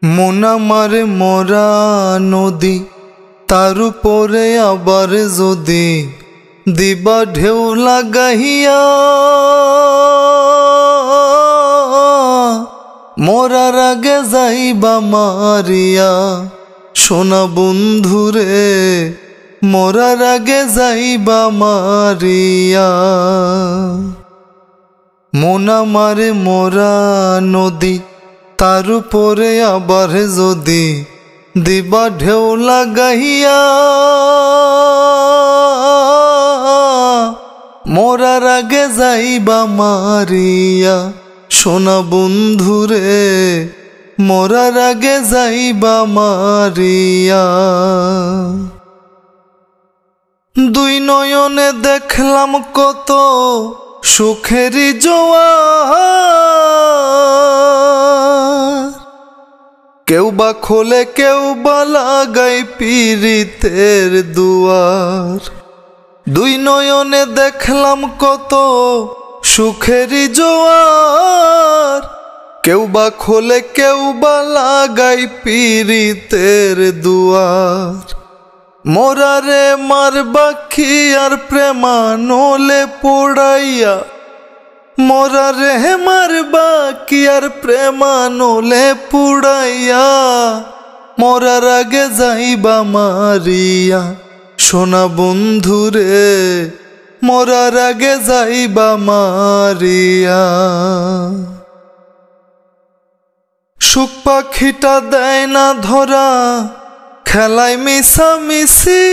মন আমার মরা নদী, তার উপরে আবার যদি দিবা ঢেউ লাগাইয়া, মরার আগে যাইবা মারিয়া। সোনা বন্ধুরে মরার আগে যাইবা মারিয়া। মন আমার মরা নদী, তার উপরে আবার যদি দিবা ঢেউ লাগাইয়া, মরার আগে যাইবা মারিয়া। সোনা বন্ধুরে মরার আগে যাইবা মারিয়া। দুই নয়নে দেখলাম কত সুখেরই জোয়ার, কেউ বা খোলে কেউ বা লাগাই পীড়িতের দুয়ার। দুই নয়নে দেখলাম কত সুখেরই জোয়ার, কেউ বা খোলে কেউ বা লাগাই পীড়িতের দুয়ার। মোরারে মারবা কি আর প্রেমানলে পোড়াইয়া, মোরারে মারবা কি আর প্রেমানলে পুড়াইয়া। মরার আগে যাইবা মারিয়া। সোনা বন্ধুরে মরার আগে যাইবা মারিয়া। সুখ পাখিটা দেয় না ধরা, খেলায় মিশামিশি।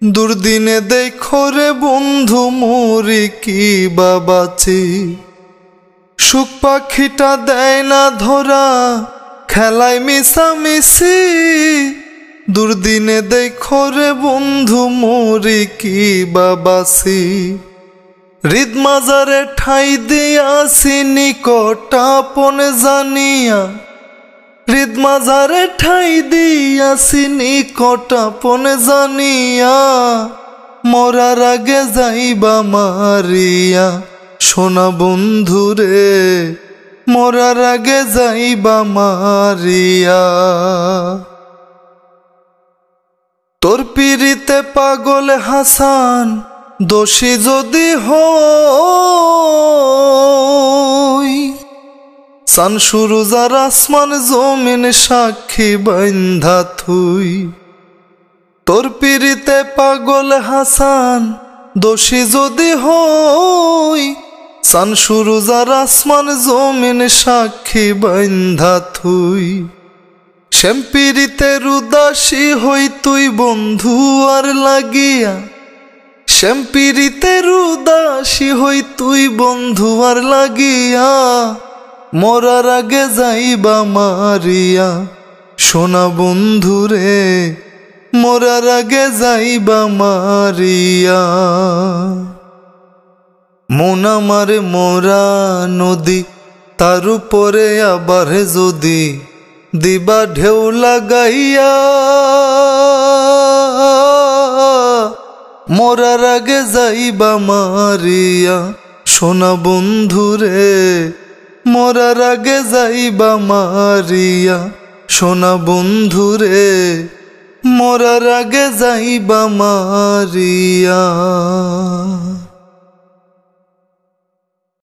দুর্দিনে দেখো রে বন্ধু মরি কি বাবাচি। সুখ পাখিটা দেয় না ধরা, খেলায় মিশামিশি। দুর্দিনে দেখো রে বন্ধু মরি কি বাবাসি। হৃদ মাজারে ঠাই দিয়াছি নিকট আপন জানিয়া, হৃদ মাজারে ঠাই দিয়াছি নিকট আপন জানিয়া। মরার আগে যাইবা মারিয়া। সোনা বন্ধুরে মরার আগে যাইবা মারিয়া। তোর পিরিতে পাগল হাসান দোষী যদি হই, সান সুরুজার আসমান জমিন সাক্ষী বান্ধা থুই। তোর পিরিতে পাগল হাসান দোষী যদি হই, সান সুরুজার আসমান জমিন সাক্ষী বান্ধা থুই। শ্যামপিরিতে উদাসী হই তুই বন্ধু আর লাগিয়া, শ্যামপিরিতে উদাসী হই তুই বন্ধু আর লাগিয়া। মরার আগে যাইবা মারিয়া। সোনা বন্ধুরে মরার আগে যাইবা মারিয়া। মন আমার মরা নদী, তার উপরে আবার যদি দিবা ঢেউ লাগাইয়া, মরার আগে যাইবা মারিয়া। সোনা বন্ধুরে মরার আগে যাইবা মারিয়া। সোনা বন্ধুরে মরার আগে যাইবা মারিয়া।